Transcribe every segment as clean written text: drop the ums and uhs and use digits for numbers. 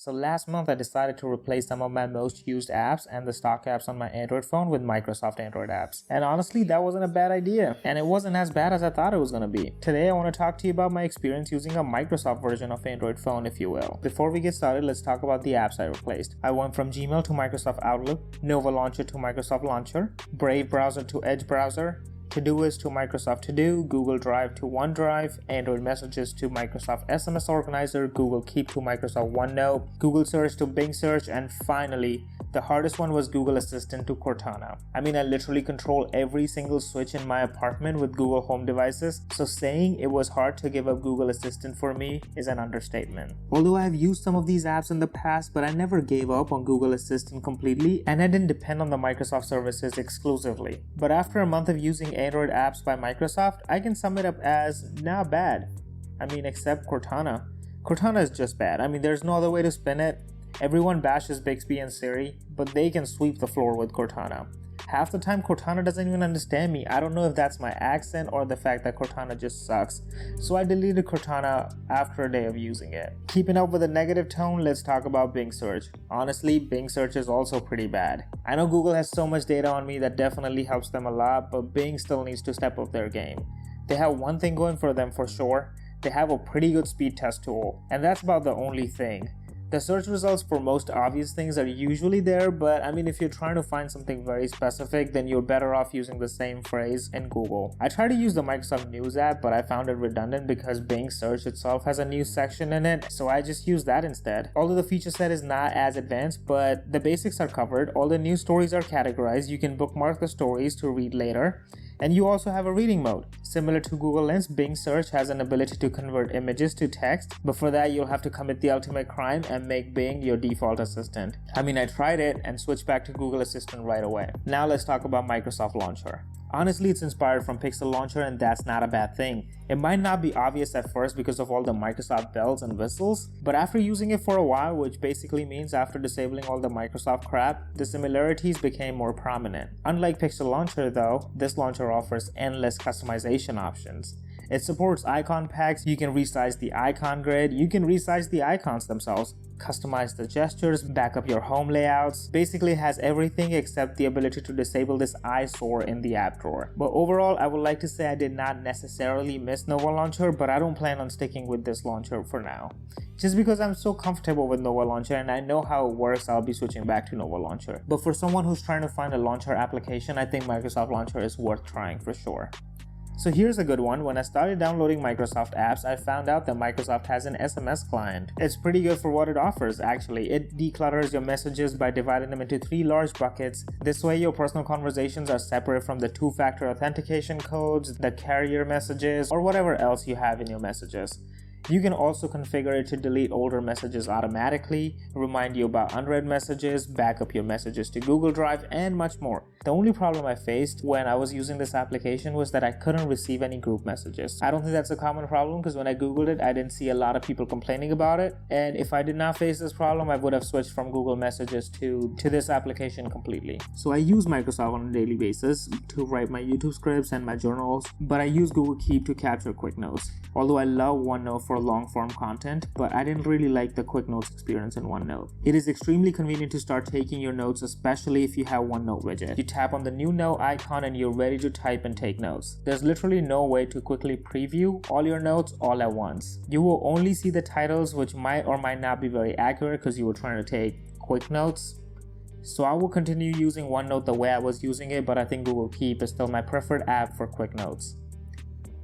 So last month I decided to replace some of my most used apps and the stock apps on my Android phone with Microsoft Android apps. And honestly, that wasn't a bad idea. And it wasn't as bad as I thought it was going to be. Today I want to talk to you about my experience using a Microsoft version of Android phone, if you will. Before we get started, let's talk about the apps I replaced. I went from Gmail to Microsoft Outlook, Nova Launcher to Microsoft Launcher, Brave browser to Edge browser, Todoist to Microsoft ToDo, Google Drive to OneDrive, Android Messages to Microsoft SMS Organizer, Google Keep to Microsoft OneNote, Google Search to Bing Search, and finally, the hardest one was Google Assistant to Cortana. I mean, I literally control every single switch in my apartment with Google Home devices, so saying it was hard to give up Google Assistant for me is an understatement. Although I have used some of these apps in the past, but I never gave up on Google Assistant completely, and I didn't depend on the Microsoft services exclusively. But after a month of using Android apps by Microsoft, I can sum it up as not bad. I mean, except Cortana. Cortana is just bad. I mean, there's no other way to spin it. Everyone bashes Bixby and Siri, but they can sweep the floor with Cortana. Half the time Cortana doesn't even understand me. I don't know if that's my accent or the fact that Cortana just sucks. So I deleted Cortana after a day of using it. Keeping up with the negative tone, let's talk about Bing Search. Honestly, Bing Search is also pretty bad. I know Google has so much data on me that definitely helps them a lot, but Bing still needs to step up their game. They have one thing going for them for sure. They have a pretty good speed test tool, and that's about the only thing. The search results for most obvious things are usually there, but I mean, if you're trying to find something very specific, then you're better off using the same phrase in Google. I tried to use the Microsoft News app, but I found it redundant because Bing Search itself has a news section in it, so I just used that instead. Although the feature set is not as advanced, but the basics are covered. All the news stories are categorized. You can bookmark the stories to read later. And you also have a reading mode. Similar to Google Lens, Bing Search has an ability to convert images to text, but for that you'll have to commit the ultimate crime and make Bing your default assistant. I mean, I tried it and switched back to Google Assistant right away. Now let's talk about Microsoft Launcher. Honestly, it's inspired from Pixel Launcher, and that's not a bad thing. It might not be obvious at first because of all the Microsoft bells and whistles, but after using it for a while, which basically means after disabling all the Microsoft crap, the similarities became more prominent. Unlike Pixel Launcher though, this launcher offers endless customization options. It supports icon packs, you can resize the icon grid, you can resize the icons themselves, customize the gestures, back up your home layouts. Basically has everything except the ability to disable this eyesore in the app drawer. But overall, I would like to say I did not necessarily miss Nova Launcher, but I don't plan on sticking with this launcher for now. Just because I'm so comfortable with Nova Launcher and I know how it works, I'll be switching back to Nova Launcher. But for someone who's trying to find a launcher application, I think Microsoft Launcher is worth trying for sure. So here's a good one. When I started downloading Microsoft apps, I found out that Microsoft has an SMS client. It's pretty good for what it offers, actually. It declutters your messages by dividing them into 3 large buckets. This way, your personal conversations are separate from the two-factor authentication codes, the carrier messages, or whatever else you have in your messages. You can also configure it to delete older messages automatically, remind you about unread messages, back up your messages to Google Drive, and much more. The only problem I faced when I was using this application was that I couldn't receive any group messages. I don't think that's a common problem because when I googled it, I didn't see a lot of people complaining about it. And if I did not face this problem, I would have switched from Google Messages to this application completely. So I use Microsoft on a daily basis to write my YouTube scripts and my journals, but I use Google Keep to capture quick notes. Although I love OneNote for long-form content, but I didn't really like the quick notes experience in OneNote. It is extremely convenient to start taking your notes, especially if you have OneNote widget. You tap on the new note icon and you're ready to type and take notes. There's literally no way to quickly preview all your notes all at once. You will only see the titles, which might or might not be very accurate because you were trying to take quick notes. So I will continue using OneNote the way I was using it, but I think Google Keep is still my preferred app for quick notes.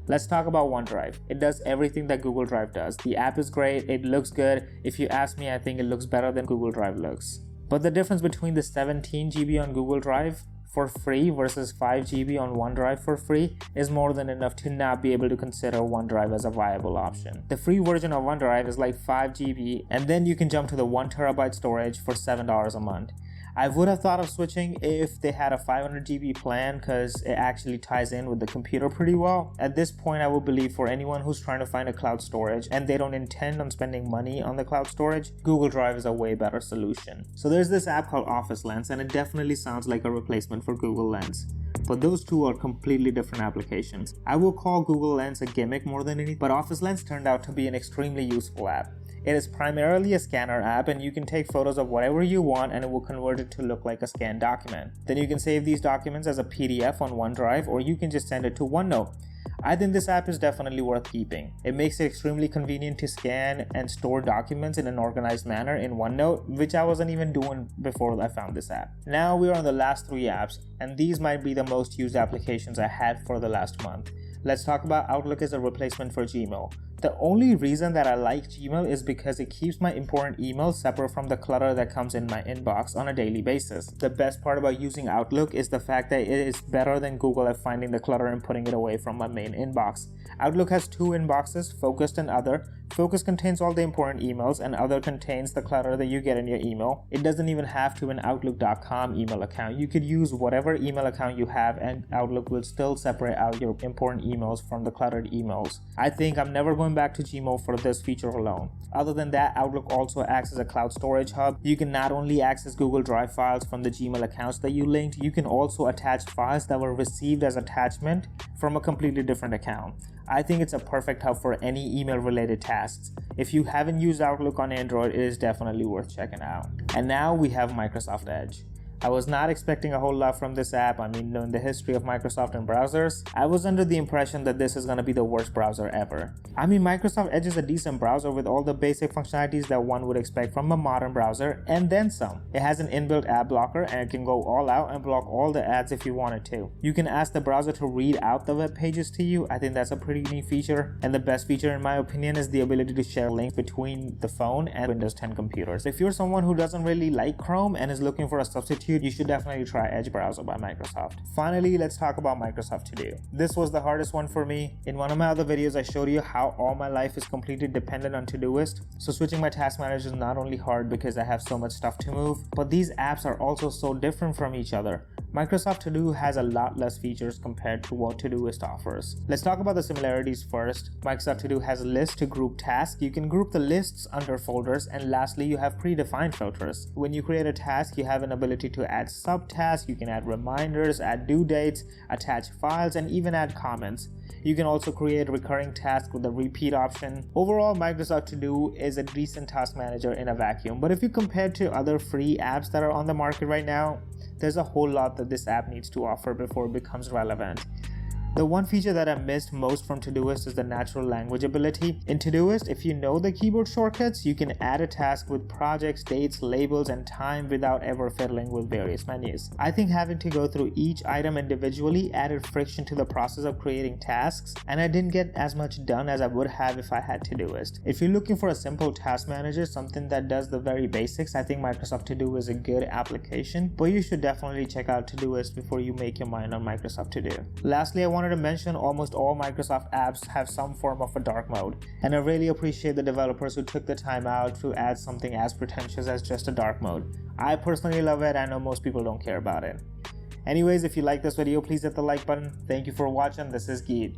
Let's talk about OneDrive. It does everything that Google Drive does. The app is great, it looks good. If you ask me, I think it looks better than Google Drive looks. But the difference between the 17 GB on Google Drive for free versus 5 GB on OneDrive for free is more than enough to not be able to consider OneDrive as a viable option. The free version of OneDrive is like 5 GB, and then you can jump to the 1 TB storage for $7 a month. I would have thought of switching if they had a 500 GB plan because it actually ties in with the computer pretty well. At this point, I would believe for anyone who's trying to find a cloud storage and they don't intend on spending money on the cloud storage, Google Drive is a way better solution. So there's this app called Office Lens, and it definitely sounds like a replacement for Google Lens. But those two are completely different applications. I will call Google Lens a gimmick more than anything, but Office Lens turned out to be an extremely useful app. It is primarily a scanner app, and you can take photos of whatever you want and it will convert it to look like a scanned document. Then you can save these documents as a PDF on OneDrive, or you can just send it to OneNote. I think this app is definitely worth keeping. It makes it extremely convenient to scan and store documents in an organized manner in OneNote, which I wasn't even doing before I found this app. Now we are on the last 3 apps, and these might be the most used applications I had for the last month. Let's talk about Outlook as a replacement for Gmail. The only reason that I like Gmail is because it keeps my important emails separate from the clutter that comes in my inbox on a daily basis. The best part about using Outlook is the fact that it is better than Google at finding the clutter and putting it away from my main inbox. Outlook has 2 inboxes, Focused and Other. Focus contains all the important emails, and Other contains the clutter that you get in your email. It doesn't even have to be an Outlook.com email account. You could use whatever email account you have, and Outlook will still separate out your important emails from the cluttered emails. I think I'm never going back to Gmail for this feature alone. Other than that, Outlook also acts as a cloud storage hub. You can not only access Google Drive files from the Gmail accounts that you linked, you can also attach files that were received as attachment from a completely different account. I think it's a perfect hub for any email related tasks. If you haven't used Outlook on Android, it is definitely worth checking out. And now we have Microsoft Edge. I was not expecting a whole lot from this app. I mean, knowing the history of Microsoft and browsers, I was under the impression that this is going to be the worst browser ever. I mean, Microsoft Edge is a decent browser with all the basic functionalities that one would expect from a modern browser, and then some. It has an inbuilt ad blocker, and it can go all out and block all the ads if you wanted to. You can ask the browser to read out the web pages to you. I think that's a pretty neat feature. And the best feature in my opinion is the ability to share links between the phone and Windows 10 computers. If you're someone who doesn't really like Chrome and is looking for a substitute, you should definitely try Edge browser by Microsoft. Finally, let's talk about Microsoft To-Do. This was the hardest one for me. In one of my other videos, I showed you how all my life is completely dependent on Todoist. So switching my task manager is not only hard because I have so much stuff to move, but these apps are also so different from each other. Microsoft To-Do has a lot less features compared to what Todoist offers. Let's talk about the similarities first. Microsoft To-Do has a list to group tasks. You can group the lists under folders, and lastly, you have predefined filters. When you create a task, you have an ability to add subtasks, you can add reminders, add due dates, attach files, and even add comments. You can also create recurring tasks with the repeat option. Overall, Microsoft To-Do is a decent task manager in a vacuum, but if you compare to other free apps that are on the market right now, there's a whole lot that this app needs to offer before it becomes relevant. The one feature that I missed most from Todoist is the natural language ability. In Todoist, if you know the keyboard shortcuts, you can add a task with projects, dates, labels, and time without ever fiddling with various menus. I think having to go through each item individually added friction to the process of creating tasks, and I didn't get as much done as I would have if I had Todoist. If you're looking for a simple task manager, something that does the very basics, I think Microsoft To-Do is a good application, but you should definitely check out Todoist before you make your mind on Microsoft To-Do. Lastly, I wanted to mention almost all Microsoft apps have some form of a dark mode, and I really appreciate the developers who took the time out to add something as pretentious as just a dark mode. I personally love it. I know most people don't care about it. Anyways, if you like this video, please hit the like button. Thank you for watching. This is Geet.